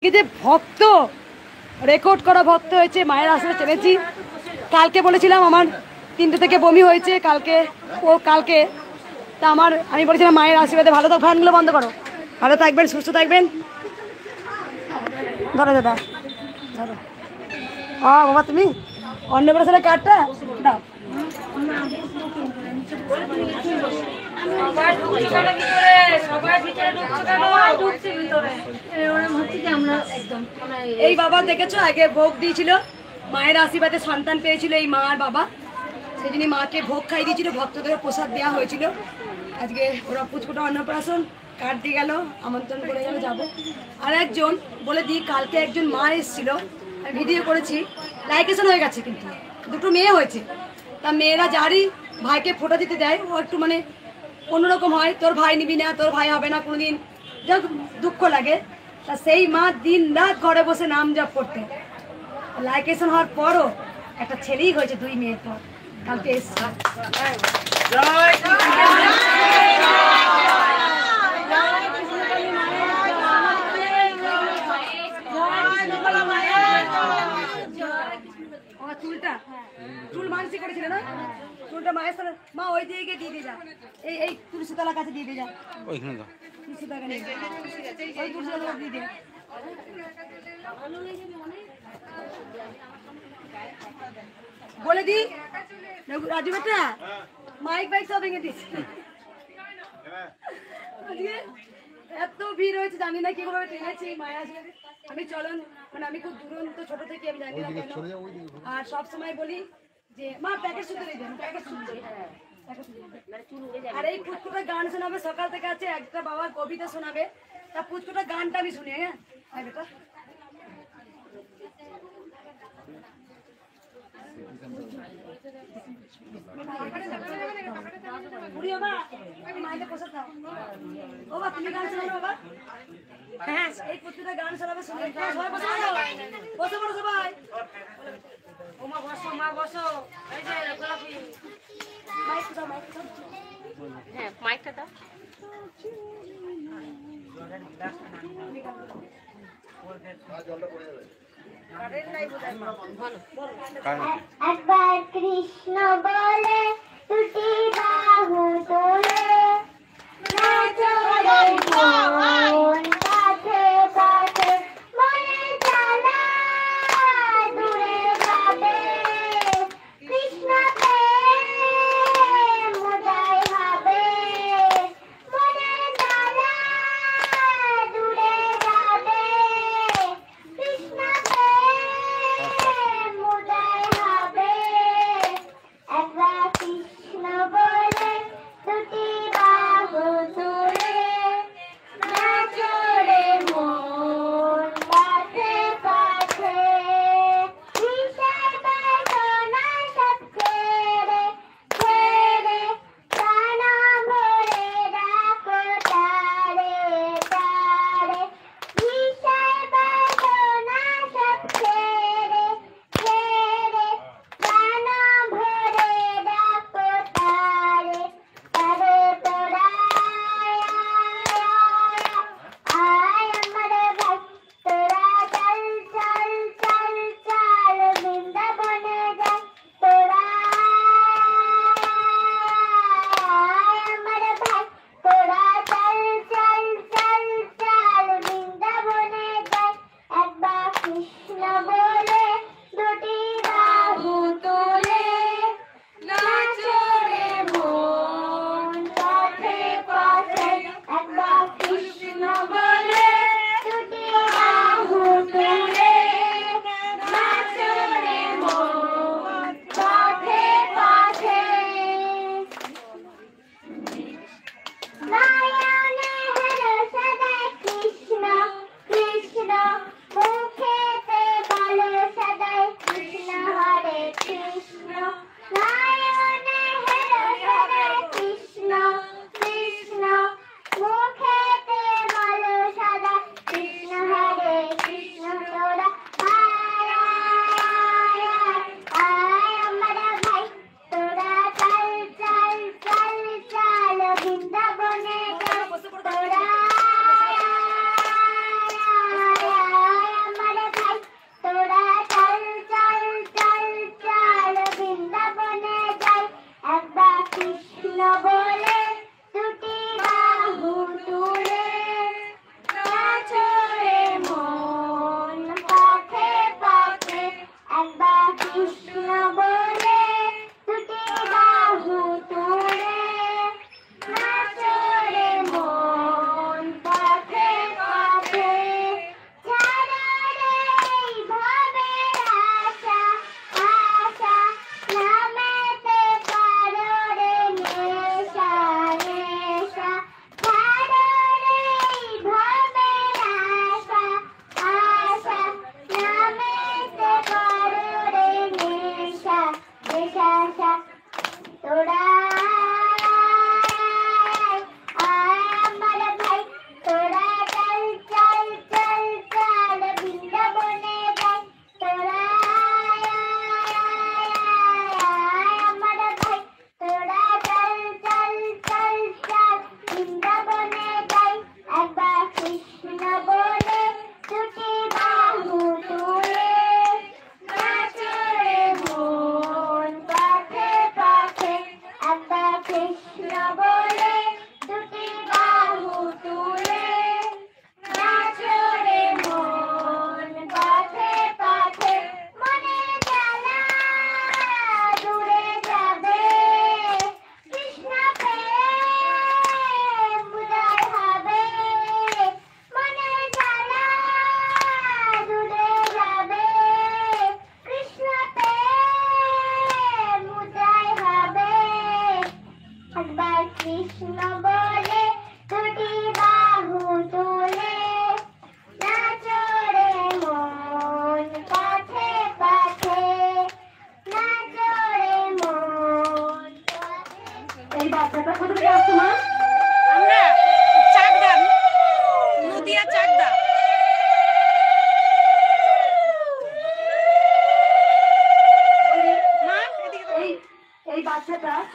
যে ভক্ত রেকর্ড করা ভক্ত হয়েছে মায়ের আসলে চলেছি। কালকে বলেছিলাম আমার 3টে থেকে বমি হয়েছে কালকে তা আমি বলেছিলাম মায়ের আশীর্বাদে ভালো থাক। ফ্যানগুলো বন্ধ করো। ভালো থাকবেন, সুস্থ থাকবেন। ধরো দাদা, ধরো। বাবা তুমি অন্নপ্রাশনের কার্ডটা দাও। এই বাবা দেখেছো আগে ভোগ দিয়েছিল, মায়ের আশীর্বাদে সন্তান পেয়েছিল এই মা আর বাবা, সেই জন্য মাকে ভোগ খাই দিয়েছিল, ভক্তদের প্রসাদ দেওয়া হয়েছিল। আজকে ওরা পুচকুটা অন্নপ্রাশন কার্ড দিয়ে গেল, আমন্ত্রণ করে গেল, যাবো। আর একজন বলে দিই, কালকে একজন মা এসেছিল, ভিডিও করেছি, লাইকেশন হয়ে গেছে, কিন্তু 2টো মেয়ে হয়েছে। তা মেয়েরা যারই ভাইকে ফোটো দিতে দেয় ও একটু মানে অন্যরকম হয়, তোর ভাই নিবি না, তোর ভাই হবে না কোনোদিন, যা দুঃখ লাগে। তা সেই মা দিন রাত ঘরে বসে নাম জপ করতে, লাইকেশন হওয়ার পরও একটা ছেলেই হয়েছে 2 মেয়ের পর। কালকে এসছে। চুল মানসি করেছিল না, চুলটা মায়ের সাথে মা ওই দিকে দিয়ে দিয়ে যা, এই তুলসীতলার কাছে দিয়ে দিয়ে যা, ওইখানে দাও, তুলসীতলা নেই, ওই তুলসীতলা দিয়ে দে। বলে দি রাজু বেটা, মাইক বাইক সব ভেঙে দিস। এত ভিড় হয়েছে, জানি না কিভাবে টেনেছি মায়া। আমি চলন মানে আমি খুব দুরন্ত ছোট থেকে, আমি জানি না কেন। আর সব সময় বলি যে মা প্যাকেট শুধু দিয়ে দেন, প্যাকেট শুধু। আর এই পুচকুটা গান শোনাবে সকাল থেকে, আছে একটা বাবার কবিতা শোনাবে, তা পুচকুটা গানটা আমি শুনি। হ্যাঁ বেটা, তুমি গান শোনাবে বাবা। হ্যাঁ, এই পুচকুটা গান শোনাবে, শুনে সবাই বসে পড়ো, সবাই ওমা বসো, মা বসো। এই যে গোলাপি মাইকটা দাও, হ্যাঁ মাইকটা দাও। একবার কৃষ্ণ বলে দুটি বাহু তোলে, নাচো রে মন কাছে কাছে, মনে জ্বালা দূরে যাবে, কৃষ্ণ প্রেম উদয় হবে, মনে জ্বালা দূরে যাবে, কৃষ্ণ প্রেম উদয় হবে। একবার কৃষ্ণ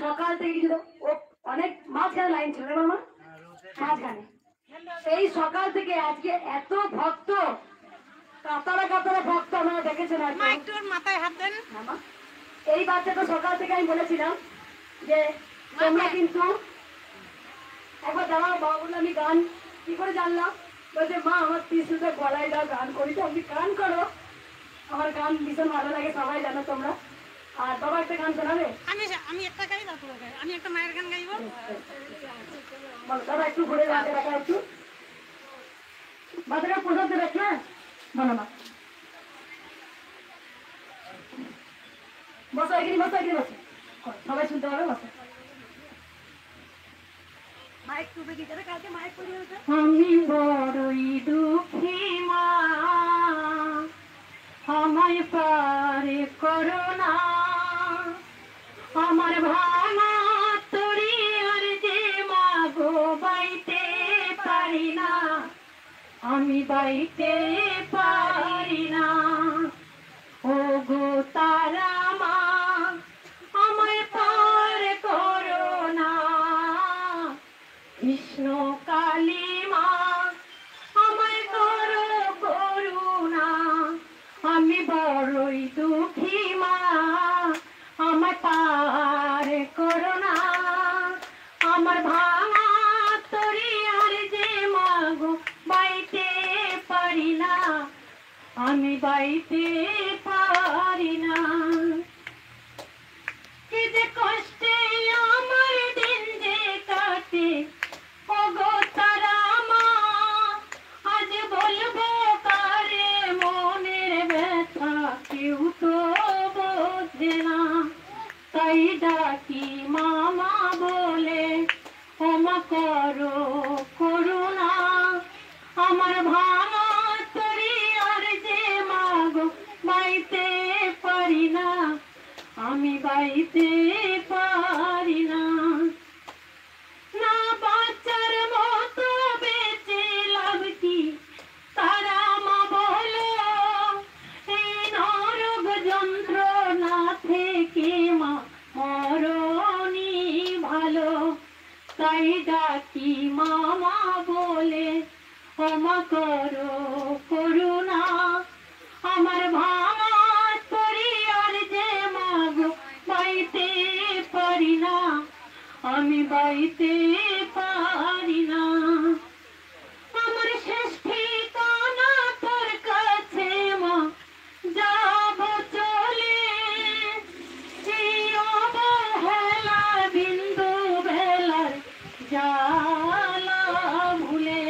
সকাল থেকে কিছু ও অনেক মাঝখানে লাইন ছিল রে মামা, মাঝখানে এই সকাল থেকে আজকে এত ভক্ত, কাতারা কাতারা ভক্ত আপনারা দেখেছেন আর মা একটু ওর মাথায় হাত দেন। এই বাচ্চাটা সকাল থেকে আমি বলেছিলাম যে তোমরা কিন্তু একবার দাঁড়াও, বাবা বললো আমি গান কি করে জানলাম, বলছে মা আমার টিসুটা গলায় দাও গান করি, তো আপনি গান করো, আমার গান ভীষণ ভালো লাগে, সবাই জানো তোমরা। আর বাবা একটা গান শোনাবে? আমি একটা গাই, তারপর আমি একটা মায়ের গান গাইবো। বলো দাদা একটু ঘুরে যাবে দেখা, একটু বাচ্চাকে প্রসাদ দেবে না, বলো না, বসো এখানে, বসো এখানে, বসো, সবাই শুনতে পাবে, বসো। মাইক টুপে দিতে হবে, কালকে মাইক পরিয়ে দেবে। আমি বড়ই দুঃখী মা, আমায় পারে করোনা, আমার ভাঙা তরি আর যে মা গো বাইতে পারি না, আমি বাইতে পারি না। ও গো তারা মা আমায় পার করোনা, কৃষ্ণ কালী মা আমায় করো করুণা, আমি বড়ই দুঃখী মা আমায় পার করোনা, আমার ভাঙা তরি আর যে মাগো বাইতে পারি না, আমি বাইতে পারি না। কি যে কষ্টে আমার দিন যে কাটে, ওগো তারা মা আজ বলবো কারে মনের ব্যথা, কেউ তো বোঝে না, তাই ডাকি মামা বলে ক্ষমা করো করুণা, আমার ভাঙা তরি আর যে মাগো বাইতে পারি না, আমি বাইতে পারি না। না বাচ্চার মতো বেঁচে লাভ কি, তারা মা বলো, এই নরক যন্ত্রণা থেকে মা মরণই ভালো, তাই ডাকি মামা বলে ক্ষমা করো করুণা, আমার ভাঙা তরি আর যে মাগো বাইতে পারি না, আমি বাইতে পারি না। আমার শেষ ঠিকানা তোর কাছে মা, যাব চলে এই অবহেলা বিন্দু বেলার জ্বালা ভুলে,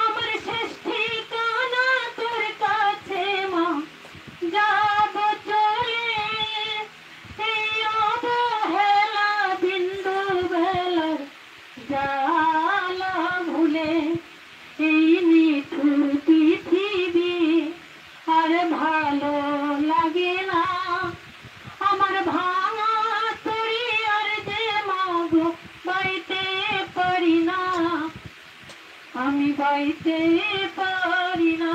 আমার শেষ ঠিকানা তোর কাছে মা, যাব চলে এই অবহেলা বিন্দু বেলার জ্বালা ভুলে, এই নিঠুর পৃথিবী আর ভালো লাগে না, আমার ভাঙা তরি আর যে মাগো বাইতে পারি না, আমি বাইতে পারি না।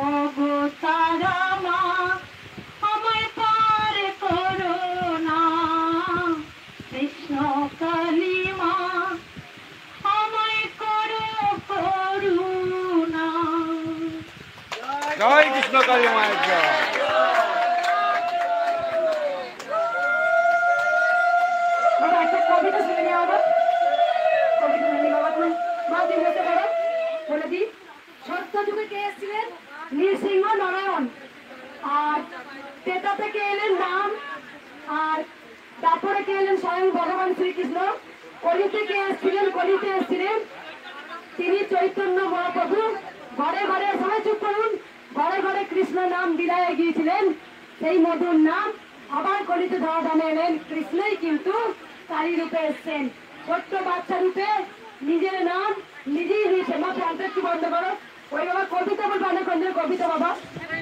ওগো তারা মা আমায় পার করো না, কৃষ্ণ কালী মা আমায় করো করুণা। জয় কৃষ্ণ কালী মায়ের জয়। বাবা একটা কবিতা শুনে নেওয়া হবে, কবিতা শুনে বাবা তুমি মা দিয়ে বলতে পারো, বলে দিই। সত্য যুগে কে এসেছিলেন? নৃসিংহ নারায়ণ। আর তেতা থেকে এলেন রাম, আর তারপরে কে এলেন? স্বয়ং ভগবান শ্রীকৃষ্ণ। কলিতে কে এসেছিলেন? কলিতে এসেছিলেন তিনি চৈতন্য মহাপ্রভু। ঘরে ঘরে, সবাই চুপ করুন, ঘরে ঘরে কৃষ্ণ নাম বিলায়ে গিয়েছিলেন, সেই মধুর নাম আবার কলিতে ধরা দামে এলেন। কৃষ্ণই কিন্তু কালী রূপে এসছেন, ছোট্ট বাচ্চা রূপে নিজের নাম নিজেই দিয়েছে। মা প্রান্তে একটু বন্ধ করো, ওই বাবা কবিতা বলবো, অনেক অনেক কবিতা বাবা,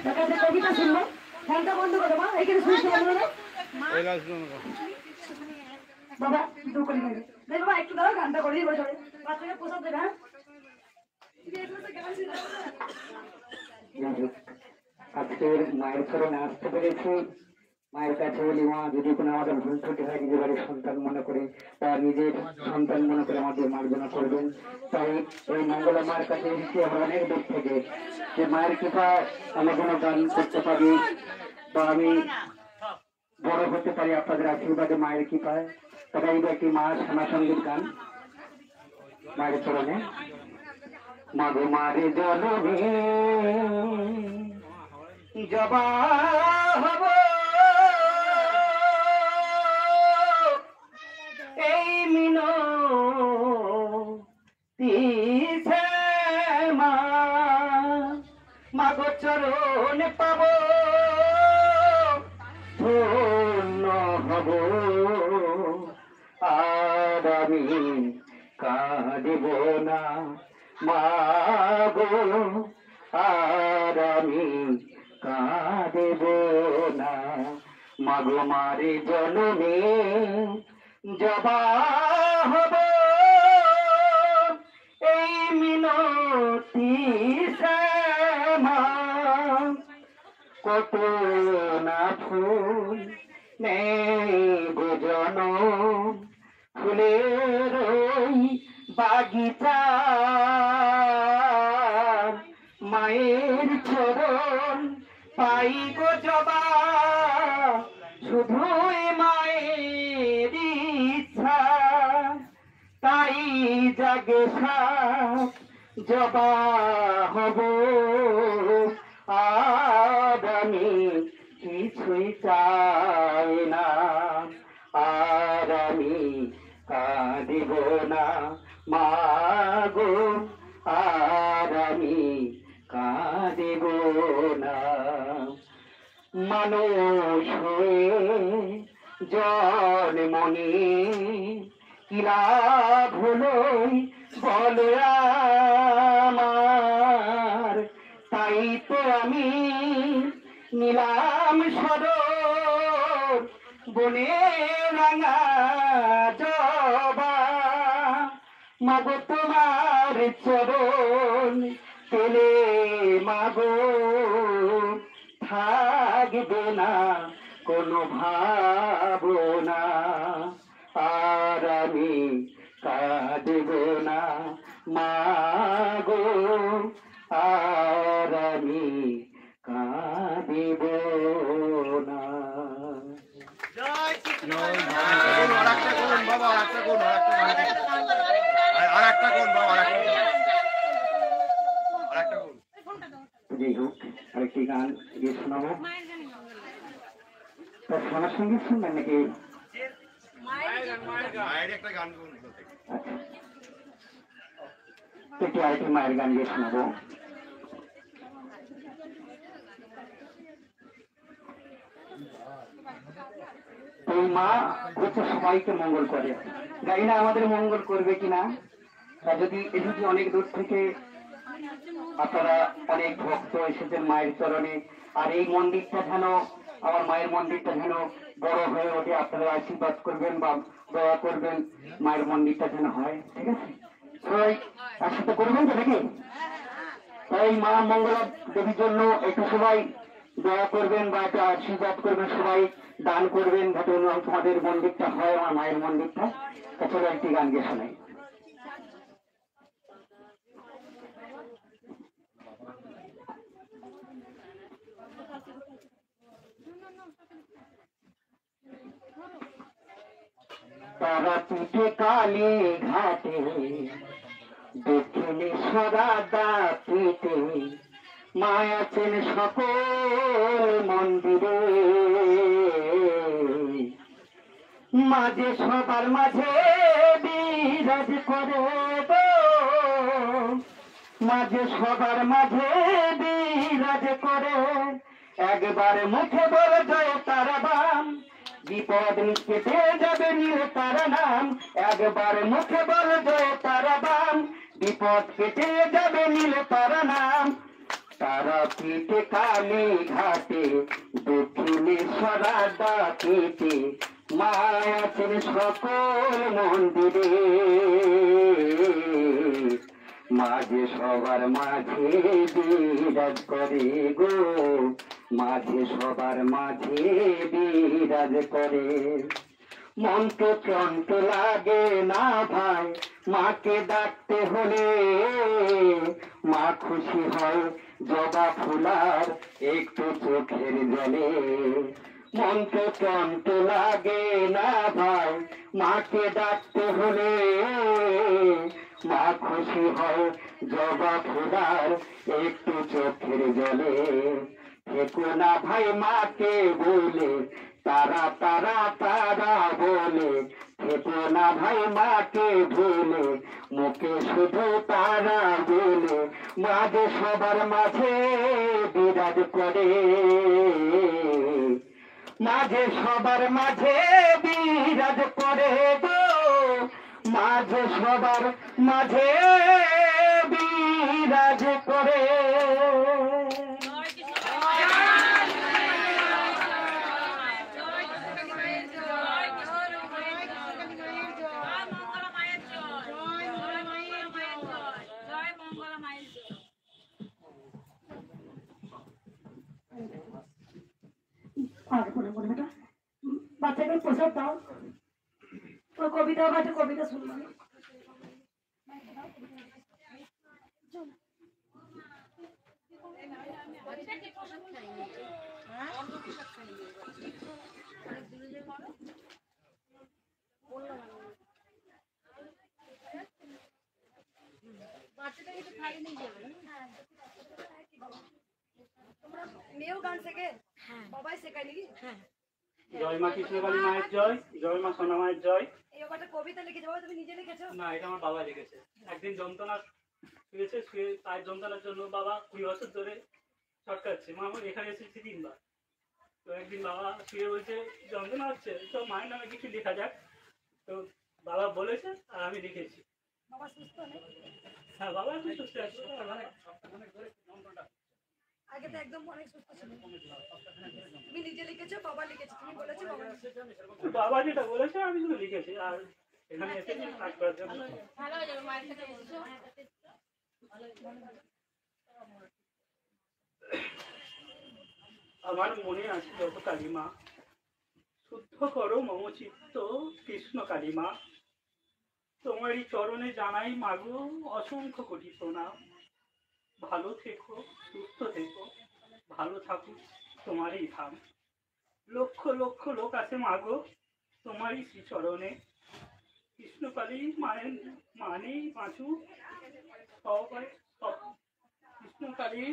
দেখাতে কবিতা শুনবো। ফ্যানটা বন্ধ করো মা, এইখানে শুনতে পারবো না বাবা, দু করে দেবে দেখ বাবা, একটু দাও গানটা করে দিই, বসে বাচ্চাকে প্রসাদ দেবে। হ্যাঁ আজকের মায়ের চরণে আসতে পেরেছি, মায়ের কাছে বলি, মা যদি কোনো আমাদের ভুল ত্রুটি হয় নিজের বাড়ির সন্তান মনে করে, তার নিজের সন্তান মনে করে আমাদের মার্জনা করবেন। তাই এই মঙ্গলা মায়ের কাছে এসেছি আমরা অনেক দূর থেকে, যে মায়ের কৃপা আমি যেন গান করতে পারি বা আমি বড় হতে পারি আপনাদের আশীর্বাদে, মায়ের কৃপায়। তবে এই একটি মা শ্যামা সঙ্গীত গান মায়ের চরণে। মাগো মারে জনমে জবা হব এই মিনতি মা, মাগো চরণ পাব ধন্য হব, আর আমি কাঁদিব না মাগো, আর আমি কাঁদিব না। মাগো মারে জনমে জবা হব এই মিনতি শ্যামা, কত না ফুল নেই গোজন ফুলের ওই বাগিচা, মায়ের চরণ পাই গো জবা, শুধুই মায়ের ইচ্ছা, তাই জাগে সাপ জবা হব, আর আমি কিছুই চাই না, আর আমি কাঁদিব না মাগো, আর আমি কাঁদিব না। মানুষ হয়ে জন্মনি কি লাভ হলো বলো আমার, তাই তো আমি নিলাম সদর বনে রাঙা জবা, মাগো তোমার চরণ পেলে মাগো থাকবে না কোনো ভাবনা, আর আমি কাঁদব না মাগো, আর আমি কাঁদিব না। যাই হোক, আরেকটি গান গিয়ে শোনাবো। তার সোনার সঙ্গীত শুনবেন নাকি? আচ্ছা, একটু আরেকটি মায়ের গান গিয়ে শোনাবো। এই মা হচ্ছে সবাইকে মঙ্গল করে, জানি না আমাদের মঙ্গল করবে কিনা। তা যদি এদিকে অনেক দূর থেকে আপনারা অনেক ভক্ত এসেছেন মায়ের চরণে, আর এই মন্দিরটা যেন, আমার মায়ের মন্দিরটা যেন বড় হয়ে ওঠে, আপনারা আশীর্বাদ করবেন বা দয়া করবেন, মায়ের মন্দিরটা যেন হয়। ঠিক আছে, সবাই একসাথে করবেন তো নাকি? তাই মা মঙ্গলা দেবীর জন্য একটু সবাই দয়া করবেন বা একটা আশীর্বাদ করবেন, সবাই দান করবেন, যাতে তোমাদের মন্দিরটা হয়, আমার মায়ের মন্দিরটা। চলো একটি গান গিয়ে শোনাই। তারাপীঠে কালী ঘাটে দক্ষিণেশ্বরা পীঠে মায় আছেন সকল মন্দিরে, মাঝে সবার মাঝে বিরাজ করে গো, মাঝে সবার মাঝে বিরাজ করে, একবার মুখে বলে জয় তারা বাম, বিপদ কেটে যাবে নিয়ে তারা নাম, একবার মুখে বলে জয় তারা বাম, বিপদ কেটে যাবে নীলে তারা নাম। তারাপীঠে কালী ঘাটে দক্ষিণেশ্বরা ডাকিতে মায় আছেন সকল মন্দিরে, মাঝে সবার মাঝে বিরাজ করে গো, মাঝে সবার মাঝে বিরাজ করে। মন তো চন্ত লাগে না ভাই মাকে ডাকতে হলে, মা খুশি হয় জবা ফুলার একটু চোখের জলে। মন তো চন্ত লাগে না ভাই মাকে ডাকতে হলে, মা খুশি হয় জবা ফুলার একটু চোখের জলে। থেকো না ভাই মাকে বলে তারা তারা তারা বলে, থেকো না ভাই মাকে ভুলে মুখে শুধু তারা বলে। মাঝে সবার মাঝে বিরাজ করে, মাঝে সবার মাঝে বিরাজ করে গো, মাঝে সবার মাঝে বিরাজ করে। আর করে বলে বেটা বাচ্চাকে প্রসাদ দাও, ওই কবিতা বা একটা কবিতা শুনবো। মেয়েও গান শেখে, বাবাই শেখায় নাকি? জয় মা কৃষ্ণকালী মায়ের জয়, জয় মা সোনা মায়ের জয়। এই ব্যাপারটা কবিতা লিখেছো বাবা, তুমি নিজে লিখেছো? না, এটা আমার বাবা লিখেছে। একদিন যন্ত্রণা শুয়েছে, শুয়ে তার যন্ত্রণার জন্য বাবা 20 বছর ধরে ছটকাচ্ছে। মা আমার এখানে এসেছি 3 বার। তো একদিন বাবা শুয়ে বলছে যন্ত্রণা হচ্ছে, তো মায়ের নামে কিছু লেখা যাক। তো বাবা বলেছে আর আমি লিখেছি। বাবা সুস্থ নেই? হ্যাঁ, বাবা এখন সুস্থ আছে। আগে তো একদম অনেক সুস্থ ছিল। তুমি নিজে লিখেছো, বাবা লিখেছো, তুমি বলেছো বাবা লিখেছে। বাবা যেটা বলেছে আমি শুধু লিখেছি, আর এখানে এসেছি কাজ করার জন্য। আমার মনে আছে যত কালিমা, শুদ্ধ করো মম চিত্ত কৃষ্ণ কালিমা। তোমারই চরণে জানাই মাগো অসংখ্য কোটি প্রণাম। ভালো থেকো, সুস্থ থেকো, ভালো থাকুক তোমারই ধাম। লক্ষ লক্ষ লোক আছে মাগো তোমারই শ্রীচরণে। কৃষ্ণকালী মায়ের মানেই বাঁচু, সবাই কৃষ্ণকালী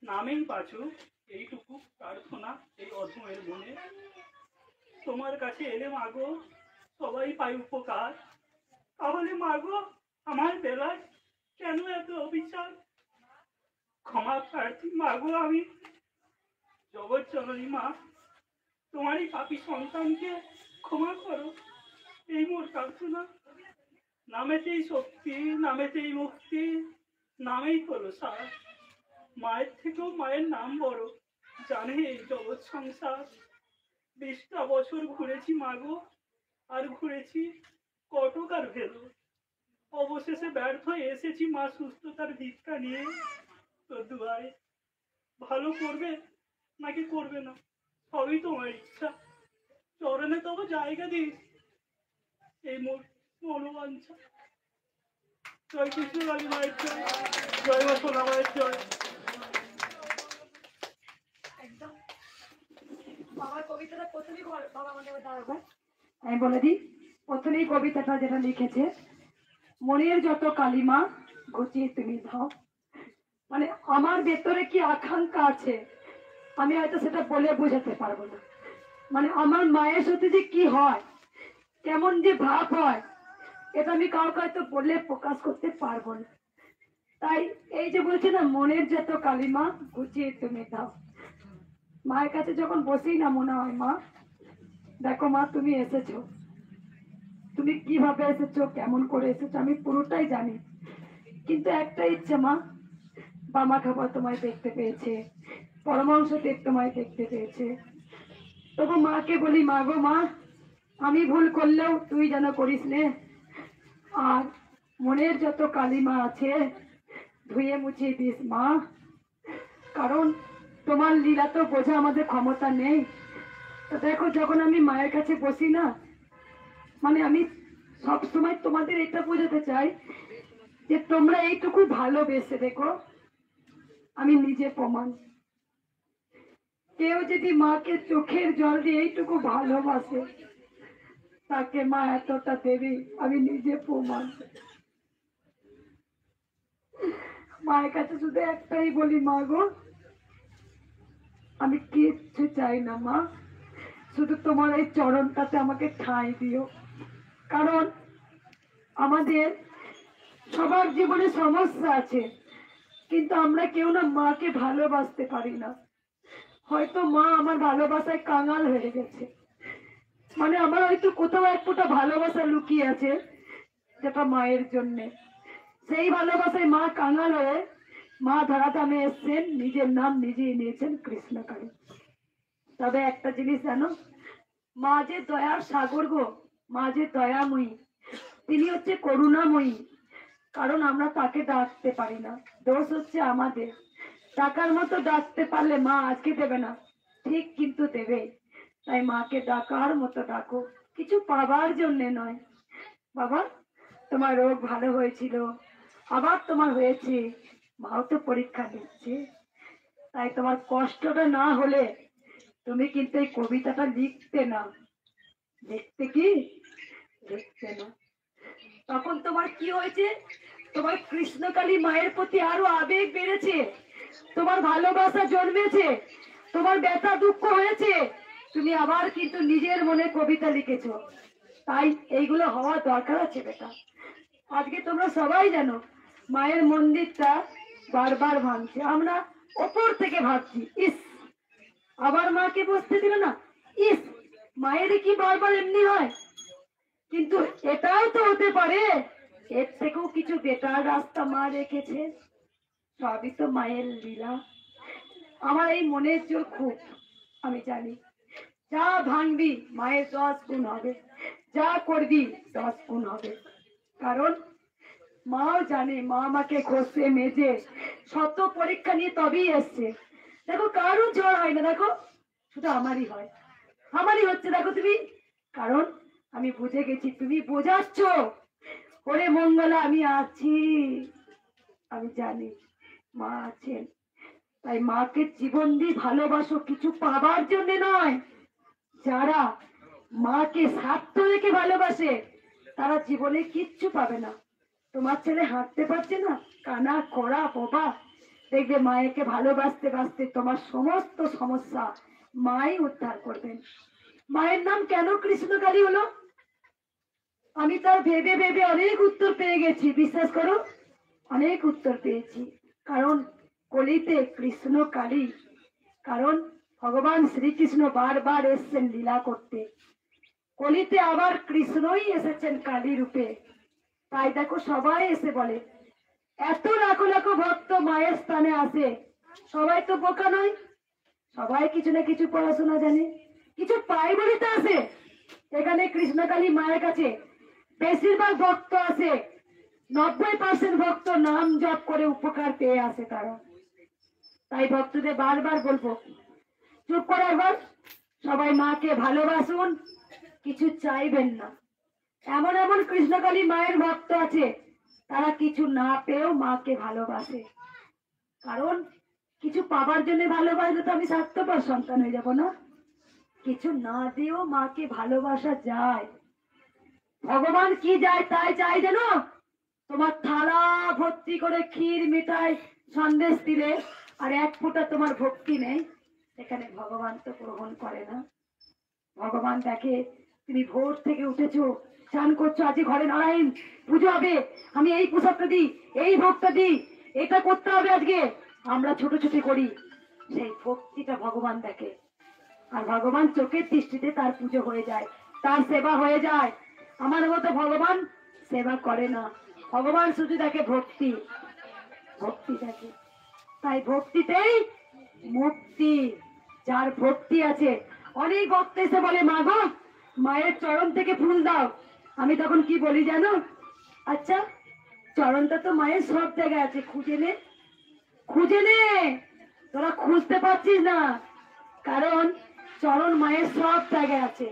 নামেই বাঁচু, এইটুকু প্রার্থনা এই অধমের মনে। তোমার কাছে এলে মাগো সবাই পাই উপকার, তাহলে মাগো আমার বেলায় কেন এত অবিচার? ক্ষমা প্রার্থী মাগো আমি, জগৎ জননী মা, তোমারই পাপী সন্তানকে ক্ষমা করো, এই মোর প্রার্থনা। নামেতেই শক্তি, নামেতেই মুক্তি, নামেই হলো সার। মায়ের থেকেও মায়ের নাম বড়, জানে এই জগৎ সংসার। 20টা বছর ঘুরেছি মাগো, আর ঘুরেছি কটক আর ভেলো। অবশেষে ব্যর্থ হয়ে এসেছি মা সুস্থতার ভিক্ষা নিয়ে তোর দুয়ারে। ভালো করবে নাকি করবে না সবই তোমার ইচ্ছা, চরণে তবু জায়গা দিস এই মোর মনোবাঞ্ছা। জয় কৃষ্ণকালী মায়ের জয়, জয় মা সোনা মায়ের জয়। একদম বাবার কবিতাটা প্রথমেই বাবা আমাকে দাঁড়াবো, আমি বলে দিই। প্রথমেই কবিতাটা যেটা লিখেছে, মনের যত কালিমা ঘুচিয়ে তুমি দাও। মানে আমার ভেতরে কি আকাঙ্ক্ষা আছে আমি হয়তো সেটা বলে বোঝাতে পারবো না। মানে আমার মায়ের সাথে যে কি হয়, কেমন যে ভাব হয়, এটা আমি কাউকে হয়তো বলে প্রকাশ করতে পারবো না। তাই এই যে বলছে না, মনের যত কালিমা ঘুচিয়ে তুমি দাও, মায়ের কাছে যখন বসেই না মনে হয় মা দেখো মা তুমি এসেছো, তুমি কিভাবে এসেছো, কেমন করে এসেছো আমি পুরোটাই জানি। কিন্তু একটা ইচ্ছে মা, বামা খাবার তোমায় দেখতে পেয়েছে, পরমাংশ দেব তোমায় দেখতে পেয়েছে। তবু মাকে বলি মা গো মা, আমি ভুল করলেও তুই যেন করিস নে, আর মনের যত কালিমা আছে ধুয়ে মুছিয়ে দিস মা। কারণ তোমার লীলা তো বোঝা আমাদের ক্ষমতা নেই। তো দেখো, যখন আমি মায়ের কাছে বসি না, মানে আমি সব সময় তোমাদের এটা বোঝাতে চাই যে তোমরা এইটুকু ভালোবেসে দেখো, আমি নিজে প্রমাণ। কেউ যদি মাকে চোখের জল দিয়ে এইটুকু ভালোবাসে, তাকে মা এতটা দেবে, আমি নিজে প্রমাণ। মায়ের কাছে শুধু একটাই বলি, মা গো, আমি কিচ্ছু চাই না মা, শুধু তোমার এই চরণটাতে আমাকে ঠাঁই দিও। কারণ আমাদের সবার জীবনে সমস্যা আছে, কিন্তু আমরা কেউ না মাকে ভালোবাসতে পারি না। হয়তো মা আমার ভালোবাসায় কাঙাল হয়ে গেছে, মানে আমার হয়তো কোথাও এক ফোঁটা ভালোবাসা লুকিয়ে আছে যেটা মায়ের জন্যে। সেই ভালোবাসায় মা কাঙাল হয়ে মা ধরাধামে এসছেন, নিজের নাম নিজেই নিয়েছেন কৃষ্ণকালী। তবে একটা জিনিস জানো, মা যে দয়ার সাগর গো, মা যে দয়াময়ী, তিনি হচ্ছে করুণাময়ী। কারণ আমরা তাকে ডাকতে পারি না, দোষ হচ্ছে আমাদের। ডাকার মতো ডাকতে পারলে মা আজকে দেবে না, ঠিক কিন্তু দেবে। তাই মাকে ডাকার মতো ডাকো, কিছু পাবার জন্য নয়। বাবা, তোমার রোগ ভালো হয়েছিল, আবার তোমার হয়েছে, মাও তো পরীক্ষা দিচ্ছে। তাই তোমার কষ্টটা না হলে তুমি কিন্তু এই কবিতাটা লিখতে না। লিখতে কি? লিখতে না। তখন তোমার কি হয়েছে? তোমার কৃষ্ণকালী মায়ের প্রতি আরো আবেগ বেড়েছে, তোমার ভালোবাসা জন্মেছে, তোমার ব্যথা দুঃখ হয়েছে, তুমি আবার কিন্তু নিজের মনে কবিতা লিখেছো। তাই এইগুলো হওয়া দরকার আছে বেটা। আজকে তোমরা সবাই জানো মায়ের মন্দিরটা বারবার ভাঙছে, আমরা ওপর থেকে ভাবছি ইস আবার মাকে বসতে দিল না, ইস মায়ের কি বারবার এমনি হয়। কিন্তু এটাও তো হতে পারে এর থেকেও কিছু বেটার রাস্তা মা রেখেছে। সবই তো মায়ের লীলা। আমার এই মনের জোর খুব, আমি জানি যা ভাঙবি মায়ের 10 গুণ হবে, যা করবি 10 গুণ হবে। কারণ মাও জানে মা আমাকে ঘষে মেজে শত পরীক্ষা নিয়ে তবেই এসছে। দেখো কারো জ্বর হয় না, দেখো শুধু আমারই হয়, আমারই হচ্ছে দেখো তুমি। কারণ আমি বুঝে গেছি তুমি বোঝাচ্ছ, ওরে মঙ্গলা আমি আছি, আমি জানি মা আছেন। তাই মাকে জীবন দিয়ে ভালোবাসো, কিছু পাবার জন্য নয়। যারা মাকে স্বার্থ রেখে ভালোবাসে তারা জীবনে কিচ্ছু পাবে না। তোমার ছেলে হাঁটতে পারছে না, কানা খোড়া বোবা, দেখবে মায়েকে ভালোবাসতে বাসতে তোমার সমস্ত সমস্যা মাই উদ্ধার করবেন। মায়ের নাম কেন কৃষ্ণকালী হলো? আমি তার ভেবে ভেবে অনেক উত্তর পেয়ে গেছি, বিশ্বাস করো অনেক উত্তর পেয়েছি। কারণ কলিতে কৃষ্ণকালী, কারণ ভগবান শ্রীকৃষ্ণ বারবার এসছেন লীলা করতে, কলিতে আবার কৃষ্ণই এসেছেন কালী রূপে। তাই দেখো সবাই এসে বলে, এত লাখো লাখো ভক্ত মায়ের স্থানে আসে, সবাই তো বোকা নয়, সবাই কিছু না কিছু পড়াশোনা জানে, কিছু পায় বলে তো আসে। এখানে কৃষ্ণকালী মায়ের কাছে বেশিরভাগ ভক্ত আসে, 90% ভক্ত নাম জপ করে উপকার পেয়ে আসে তারা। তাই ভক্তদের বারবার বলবো, চুপ করে একবার, সবাই মাকে ভালোবাসুন, কিছু চাইবেন না। এমন এমন কৃষ্ণকালী মায়ের ভক্ত আছে তারা কিছু না পেয়েও মাকে ভালোবাসে। কারণ কিছু পাবার জন্য ভালোবাসলে তো আমি স্বার্থপর সন্তান হয়ে যাব না। কিছু না দিয়েও মাকে ভালোবাসা যায়। ভগবান কি যায় তাই চাই যেন, তোমার থালা ভর্তি করে ক্ষীর মিঠাই সন্দেশ দিলে আর এক ফোঁটা তোমার ভক্তি নেই, এখানে ভগবান তো গ্রহণ করে না। ভগবান দেখে তুমি ভোর থেকে উঠেছো, স্নান করছো, আজকে ঘরে নারায়ণ পুজো হবে, আমি এই পোশাকটা দিই, এই ভোগটা দিই, এটা করতে হবে আজকে, আমরা ছোট ছোট করি, সেই ভক্তিটা ভগবান দেখে। আর ভগবান চোখের দৃষ্টিতে তার পুজো হয়ে যায়, তার সেবা হয়ে যায়। আমার মতো ভগবান সেবা করে না, ভগবান শুধু দেখে ভক্তি, ভক্তি দেখে। তাই ভক্তিতেই মুক্তি। যার ভক্তি আছে, অনেক ভক্ত এসে বলে মা গো মায়ের চরণ থেকে ফুল দাও। আমি তখন কি বলি জানো, আচ্ছা চরণটা তো মায়ের সব জায়গায় আছে, খুঁজে নে, খুঁজে নে, তোরা খুঁজ বুঝতে পারছিস না, কারণ চরণ মায়ের সব জায়গায় আছে।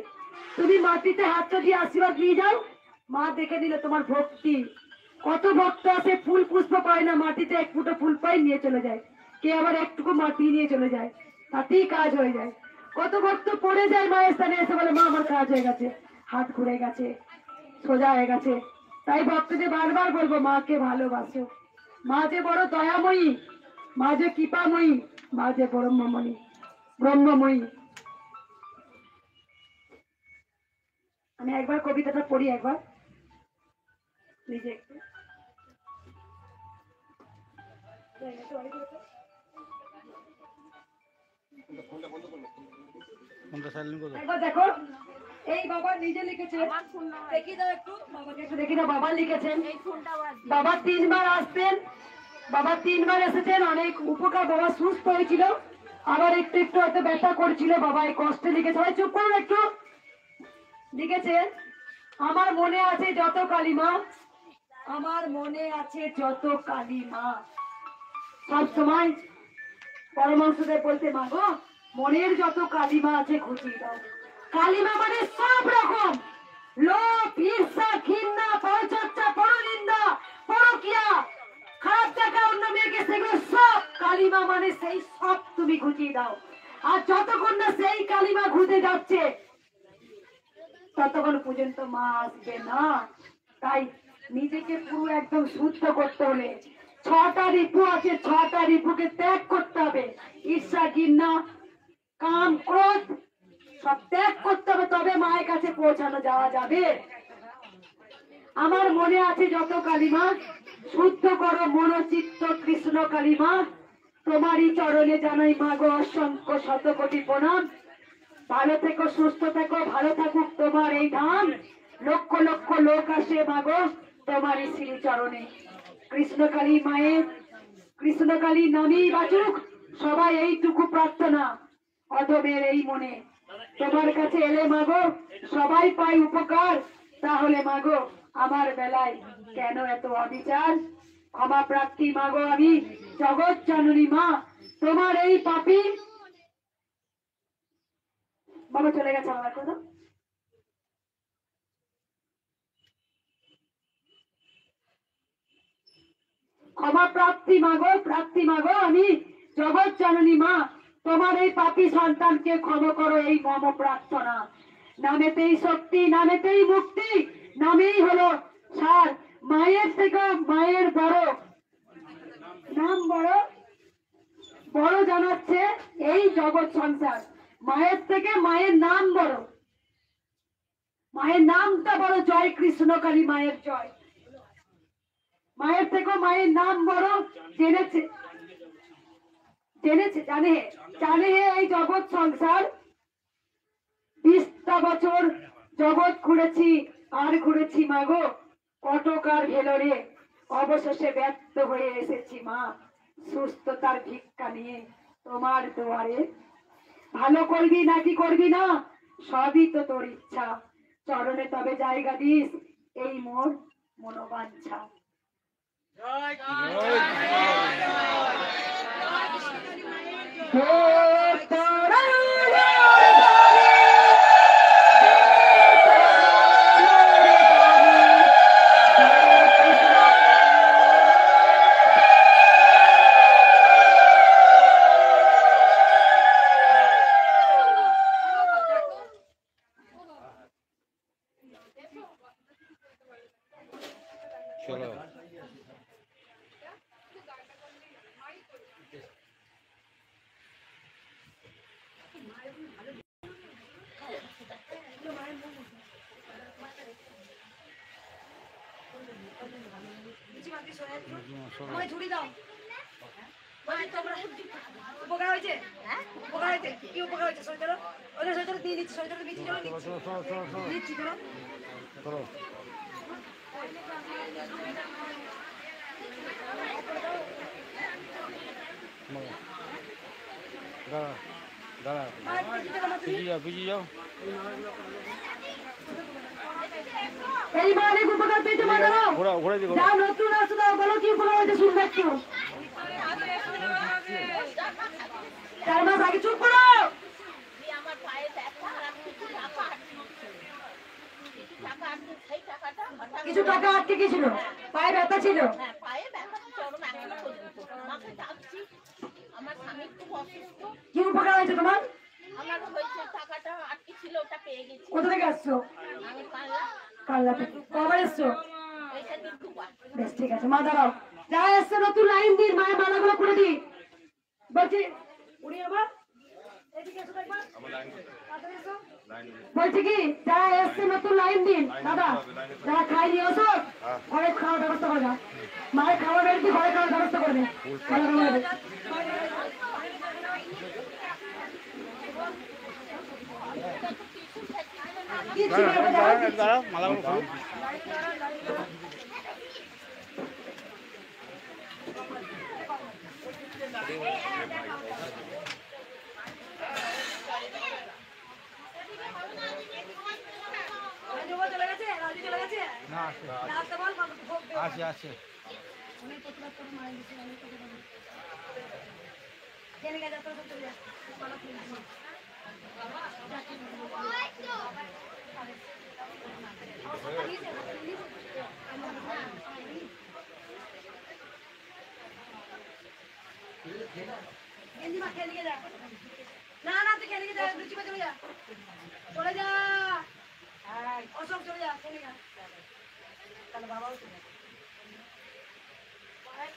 তুমি মাটিতে হাতটা দিয়ে আশীর্বাদ নিয়ে যাও, মা দেখে দিলে তোমার ভক্তি। কত ভক্ত আছে ফুল পুষ্প পায় না, মাটিতে এক ফুটো ফুল পায় নিয়ে চলে যায়, কে আবার একটুকু মাটি নিয়ে চলে যায়, তাতেই কাজ হয়ে যায়। কত ভক্ত পড়ে যায় মায়ের স্থানে, এসে বলে মা আমার কাজ হয়ে গেছে, হাত ঘুরে গেছে, সোজা হয়ে গেছে। তাই ভক্তদের বারবার বলবো মাকে ভালোবাসো। মা যে বড় দয়াময়ী, মা যে কৃপাময়ী, মা যে ব্রহ্মময়ী, ব্রহ্মময়ী। আমি একবার কবিতাটা পড়ি, একবার নিজে একটু। একবার দেখো, এই বাবা নিজে লিখেছে, দেখি দাও একটু, বাবাকে একটু দেখি দাও। বাবা লিখেছেন, বাবা 3 বার আসতেন, বাবা 3 বার এসেছেন, অনেক উপকার। বাবা সুস্থ হয়েছিল, আবার একটু একটু হয়তো ব্যথা করছিল। বাবা এই কষ্টে লিখেছে, ভাই চুপ করুন একটু। লিখেছে, আমার মনে আছে যত কালিমা, আমার মনে আছে যত কালিমা। সব সময় পরমহংসদেব বলতে, মা গো মনের যত কালিমা আছে ঘুচিয়ে দাও। কালিমা মানে সব রকম লোভ, ঈর্ষা, ঘৃণা, পরচর্চা, পরনিন্দা, পরকিয়া, খারাপ দেখা অন্য মেয়েকে, সেগুলো সব কালিমা মানে সেই সব তুমি ঘুচিয়ে দাও। আর যতক্ষণ না সেই কালিমা ঘুচে যাচ্ছে ততক্ষণ পর্যন্ত মা আসবে না। তাই নিজেকে পুরো একদম শুদ্ধ করতে হলে 6টা রিপু আছে, 6টা রিপুকে ত্যাগ করতে হবে। ঈর্ষা, ঘৃণা, কাম, ক্রোধ সব ত্যাগ করতে হবে, তবে মায়ের কাছে পৌঁছানো যাওয়া যাবে। আমার মনে আছে যত কালিমা, শুদ্ধ করো মনোচিত্ত কৃষ্ণ কালিমা। তোমারই চরণে জানাই মা গো অসংখ্য শতকোটি প্রণাম। ভালো থেকো, সুস্থ থেকো, ভালো থাকুক তোমার এই ধাম। লক্ষ লক্ষ লোক আসে মা গো তোমারই শ্রী চরণে। কৃষ্ণকালী মায়ের, কৃষ্ণকালী নামেই বাঁচুক সবাই, এইটুকু প্রার্থনা অধমের এই মনে। তোমার কাছে এলে মাগো সবাই পাই উপকার, তাহলে মাগো আমার বেলায় কেন এত অবিচার? ক্ষমা প্রার্থী মাগো আমি, জগৎ জননী মা, তোমার এই পাপী। বাবা চলে গেছে আমার কথা। ক্ষমা প্রার্থী মাগো আমি, জগৎ জননী মা, তোমার এই পাপী সন্তানকে ক্ষমা করো, এই মম প্রার্থনা। নামেতেই শক্তি, নামেতেই মুক্তি, নামেই হলো সার। মায়ের থেকে মায়ের বড় নাম, বড় বড় জানাচ্ছে এই জগৎ সংসার। মায়ের থেকে মায়ের নাম বড়, মায়ের নামটা বড়। জয় কৃষ্ণকালী মায়ের জয়। মায়ের থেকে মায়ের নাম বড়। জেনেছে জেনেছে জানে জানে এই জগৎ সংসার। 20টা বছর জগৎ ঘুরেছি আর ঘুরেছি মাগো, কটকার ভেলোরে অবশেষে ব্যর্থ হয়ে এসেছি মা, সুস্থতার ভিক্ষা নিয়ে তোমার দুয়ারে। ভালো করবি নাকি করবি না সবই তো তোর ইচ্ছা, চরণে তবে জায়গা দিস এই মোর মনোবাঞ্ছা। চলো ঝুড়ি দাও। উপকার হয়েছে, উপকার হয়েছে, কি উপকার হয়েছে? শরীর ওদের শরীর দিয়ে দিচ্ছি, শরীর দিচ্ছি, দিচ্ছি চলো। দাঁড়া দাঁড়া, পিছিয়ে যাও। এই মা অনেক উপকার পেয়েছে, মা দাঁড়াও। ঘোরা দিবো। যা নতুন আসো দাও, বলো কি উপকার হয়েছে শুনবে একটু। সবাইকে চুপ করো। আমার পায়ে ব্যথা আর আমি কিছু টাকা আটকে ছিল। কিছু টাকা আটকে সেই টাকাটা কিছু টাকা আটকে গেছিল, পায়ে ব্যথা ছিল। হ্যাঁ পায়ে ব্যথা চরম এখনো পর্যন্ত। মাকে ডাকছি, আমার স্বামী খুব অসুস্থ। কি উপকার হয়েছে তোমার? আমার হয়েছে টাকাটা আটকে ছিল, ওটা পেয়ে গেছি। কোথা থেকে আসছো? আমি পারলাম কাল্লা থেকে। কবার এসছো? এটা কিন্তু বেশ ঠিক আছে, মা দাঁড়াও। যারা এসছে নতুন লাইন দিন, মায়ের মালাগুলো করে দিই। বলছি উনি আমার এদিকে এসো একবার। তাড়াতাড়ি এসো। বলছি কি যারা এসছে নতুন লাইন দিন দাদা, যারা খাই নিয়ে আসো ঘরে খাওয়ার ব্যবস্থা করবে। মায়ের খাওয়ার বেড়েছি, ঘরে খাওয়ার ব্যবস্থা করবে। দাঁড়াও মালাগুলো খুলুন। না আছে আছে। না না তুই খেলে যা, লুচি করে চলে যা, চলে যা অশোক, চলে যা, চলে যা। তাহলে বাবাও চলে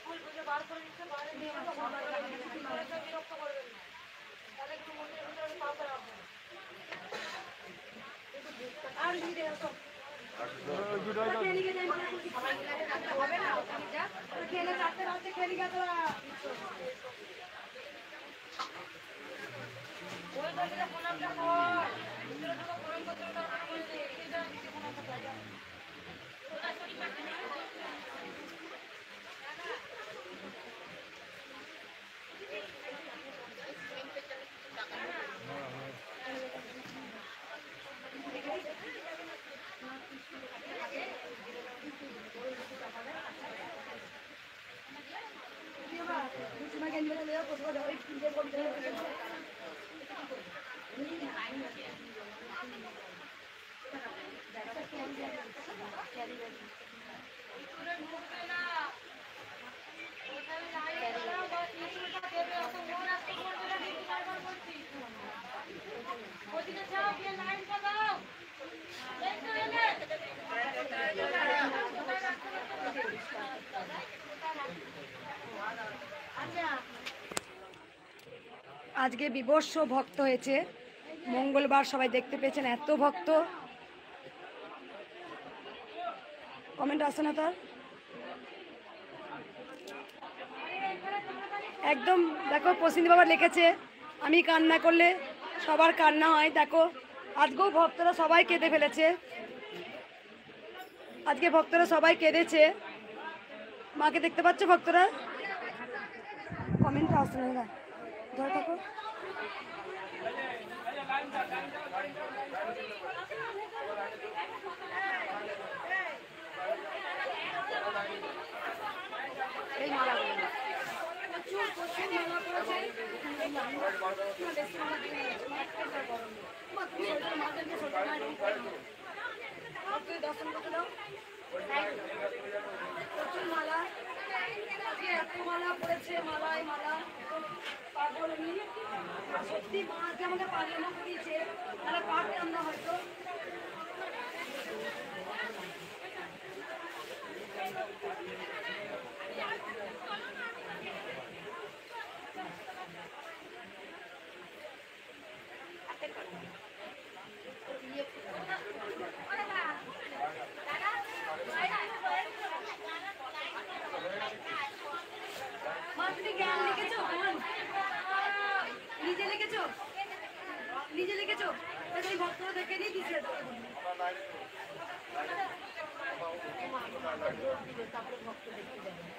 ফুল খুঁজে বার করে দিচ্ছে, বাইরে নিয়ে বিরক্ত করবেন না, তাহলে একটু মন্দিরের ভিতরে পা করে রাখবেন। আর দিদি অশোক খেলে গিয়ে যাই, হবে না খেলে চারটে রাত্রে খেলে গেছে তোরা। আজকে বিবর্ষ ভক্ত হয়েছে, মঙ্গলবার সবাই দেখতে পেয়েছেন, এত ভক্ত। কমেন্ট আসে না তার একদম। দেখো প্রসিদ্ধ বাবা লিখেছে, আমি কান্না করলে সবার কান্না হয়। দেখো আজকেও ভক্তরা সবাই কেঁদে ফেলেছে, আজকে ভক্তরা সবাই কেঁদেছে। মাকে দেখতে পাচ্ছ ভক্তরা? কমেন্ট আসে না, ধরে থাকো। এই মালা প্রচুর প্রচুর মালা করেছে। দর্শন করতে দাও। প্রচুর মালা, এত মালা পড়েছে, মালায় মালা পাগল উনি। সত্যি মা আজকে আমাকে পাগল করিয়েছে, তাহলে পারতাম না হয়তো। নিজে লিখেছো? ভক্তরা দেখে নিয়ে দিচ্ছে।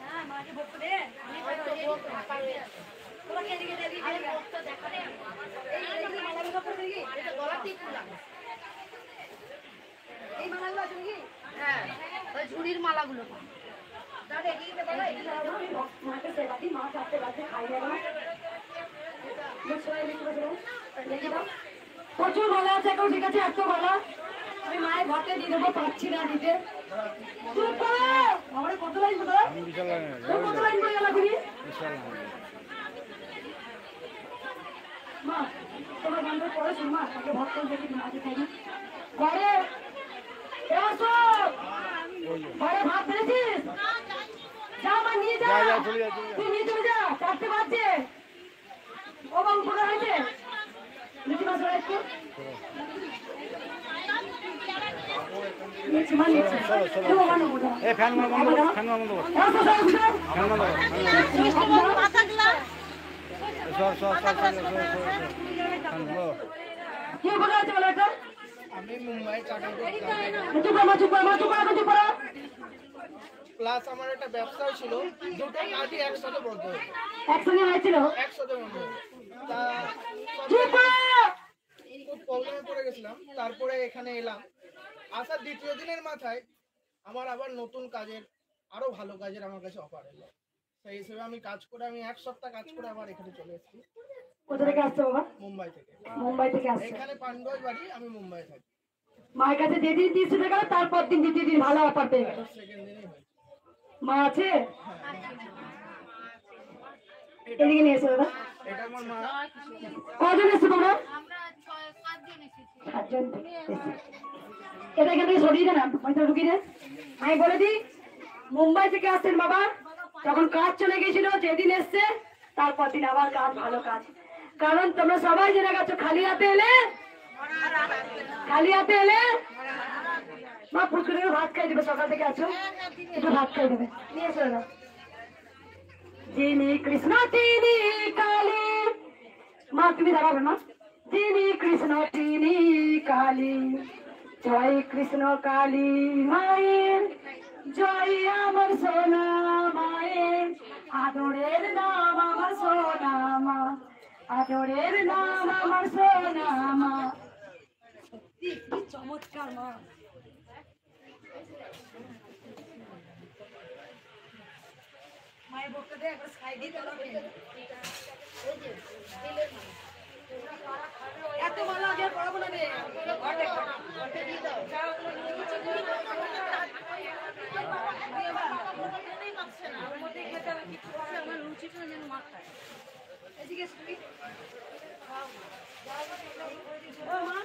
হ্যাঁ মাকে ভক্ত দে, তোরা কে দিকে দেবি ভক্ত দেখা রে। এই মালাগুলো পড়ে কি এটা গলাতেই খুললাম, এই মালাগুলো আছে নাকি? হ্যাঁ ওই ঝুড়ির মালাগুলো। দাদা এগিয়ে দিতে পারো, মাকে সেবা দিই, মা চারটে বাজে খাই দেবা। প্রচুর গলা আছে এখন, ঠিক আছে? এত গলা আমি মায়ের ঘরতে দিয়ে দেবো, পাচ্ছি না দিতে। চুপ করো। আমার কত লাইন বলো? কত লাইন বলে গেল তুমি? মা তোমার বন্ধ করেছো মা? তাকে ভক্ত দেখি মাঝে থাকি ঘরে। ঘরে ভাত পেরেছিস? যা মা নিয়ে যা, তুই নিয়ে চলে যা, 4টে বাজছে। ও বাবু কোথায় হয়েছে? নিচে মাছ একটু নিচে মা নিচে ফ্যান বন্ধ করো, ফ্যান বন্ধ করো, ফ্যান বন্ধ করো। কি বলে আছে বলো এটা? আমি মুম্বাই চুপ করো চুপ করো চুপ করো চুপ করো। প্লাস আমার একটা ব্যবসাও ছিল, দুটো কাজই একসাথে বন্ধ হয়েছে, একসঙ্গে হয়েছিল? একসাথে বন্ধ হয়েছে। তা চুপ করো। খুব প্রবলেমে পড়ে গেছিলাম। তারপরে এখানে এলাম, আসার দ্বিতীয় দিনের মাথায় আমার আবার নতুন কাজের, আরো ভালো কাজের আমার কাছে অফার এলো। সেই হিসেবে আমি কাজ করে, আমি 1 সপ্তাহ কাজ করে আবার এখানে চলে এসেছি। কোথা থেকে আসছো বাবা? মুম্বাই থেকে। মুম্বাই থেকে আসছো? এখানে পানগজ বাড়ি, আমি মুম্বাই থাকি। মায়ের কাছে যেদিন দিয়েছিল গেল, তারপর দিন দ্বিতীয় দিন ভালো অফার পেয়ে গেল। সেকেন্ড দিনেই হয়েছে। মা আছে? এদিকে নিয়ে এসো দাদা। এটা আমার মা। কজন এসছো তোমরা? 7 জন। এটা এখান থেকে সরিয়ে দেন, পয়সা ঢুকিয়ে দেন। আমি বলে দিই, মুম্বাই থেকে আসছেন বাবা, যখন কাজ চলে গেছিল, যেদিন এসছে তারপর দিন আবার কাজ, ভালো কাজ। কারণ তোমরা সবাই জেনে গেছো, খালি হাতে এলে মা পুকুরে ভাত খাই দেবে। সকাল থেকে আছো, একটু ভাত খাই দেবে, নিয়ে এসো দাদা। যিনি কৃষ্ণ তিনি কালী, মা তুমি দাঁড়াবে মা। যিনি কৃষ্ণ তিনি কালী, জয় কৃষ্ণ কালী মায়ের, জয় আমার সোনা মায়ের, আদরের নাম আমার সোনা মা, আদরের নাম আমার সোনা মা। সত্যি কি চমৎকার মা। মায়ের ভক্তদের একবার সাইডে তোলা এত ভালো আগে পড়াবো না রে। এদিকে মা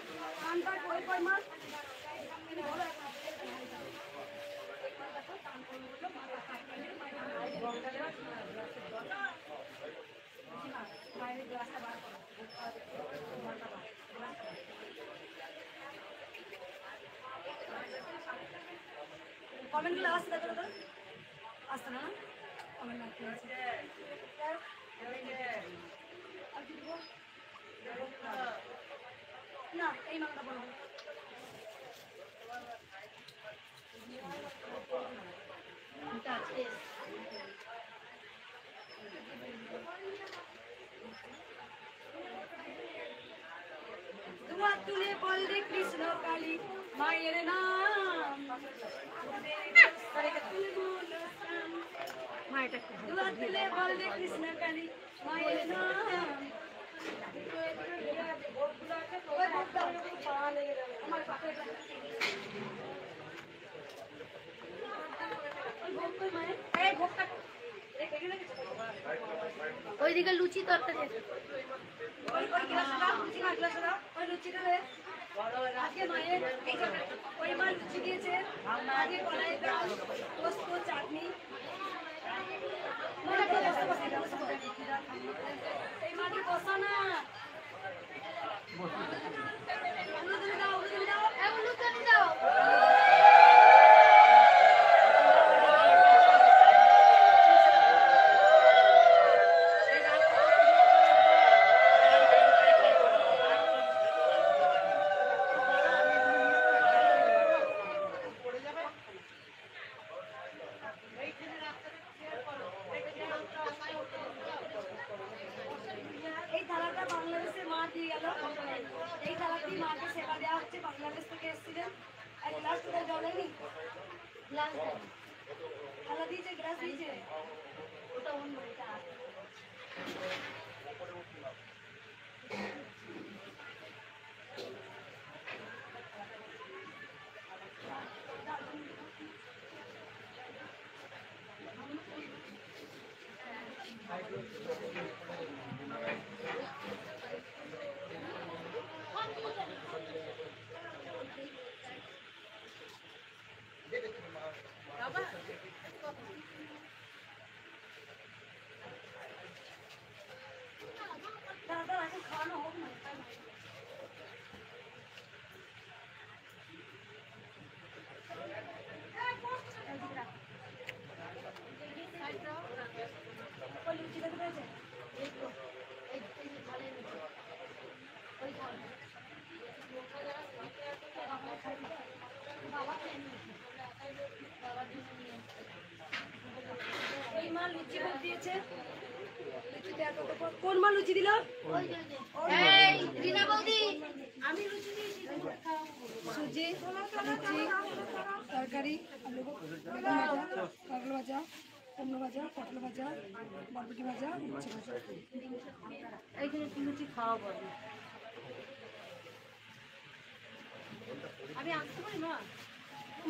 কানটা কই কই মা। কমেন্টগুলো আসছে দেখো দাদা, আসছে না? কমেন্ট আসছে না, এই মাংটা বলবো। তোমার তুলে বল রে কৃষ্ণ কালী মায়ের নাম, তোমার তুলে বল রে কৃষ্ণ কালী মায়ের নাম। ওইদিকে লুচি তরকারি আছে। আজকে মায়ের ওই মা লুচি দিয়েছে, আজকে কলাইয়ের ডাল, পোস্ত, চাটনি। এই মাটি বসা না, এই থালাটা বাংলাদেশের মা দিয়ে গেল। এই থালাটি মাকে সেবা দেওয়া হচ্ছে, বাংলাদেশ থেকে এসেছিলেন। আর গ্লাস কোথায় জল নেই, গ্লাস থালা দিয়েছে, গ্লাস দিয়েছে, ওটা অন্য, এটা এই মা লুচি ভোগ দিয়েছে। লুচিতে আর কত কোন মা লুচি দিল? সুজি, লুচি, তরকারি, আলু ভাজা, কাঁকড়া ভাজা, কুমড়ো ভাজা, পটল ভাজা, বরবটি ভাজা, উচ্ছে ভাজা। এইখানে লুচি খাওয়া বলে। আমি আসতে পারি মা?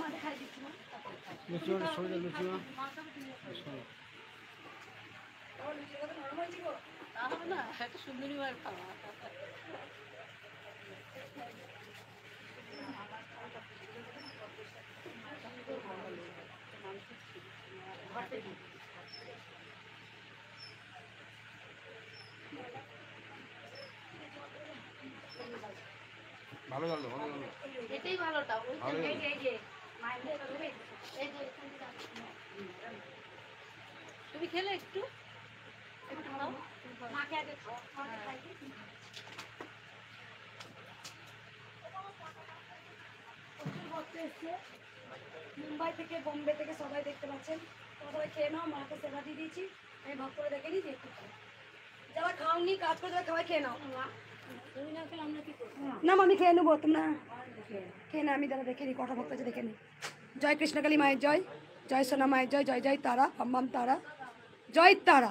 মাঠে খাই দিচ্ছি না। লুচি শরীরে লুচি না লুচির কথা নরম হয়েছি গো। হবে না, একটা সুন্দরী মায়ের খাওয়া। ভালো লাগলো ভালো লাগলো এটাই ভালোটা। ভালো লাগলো। তুমি খেলে একটু মাকে আগে খাও, মাকে খাই দিই। প্রচুর ভক্ত এসছে মুম্বাই থেকে, বোম্বে থেকে, সবাই দেখতে পাচ্ছেন। তোমরা সবাই খেয়ে নাও, মাকে সেবা দিয়ে দিয়েছি। আমি ভক্তরা দেখে নিই যে একটু খাও। যারা খাওনি কাজ করে যারা খাওয়াই খেয়ে নাও। না আমি খেয়ে নেবো, তোমরা খেয়ে না, আমি যারা দেখে নিই কটা ভক্ত আছে দেখে নিই। জয় কৃষ্ণকালী মায়ের জয়, জয় সোনা মায়ের জয়, জয় জয় তারা, বাম বাম তারা, জয় তারা।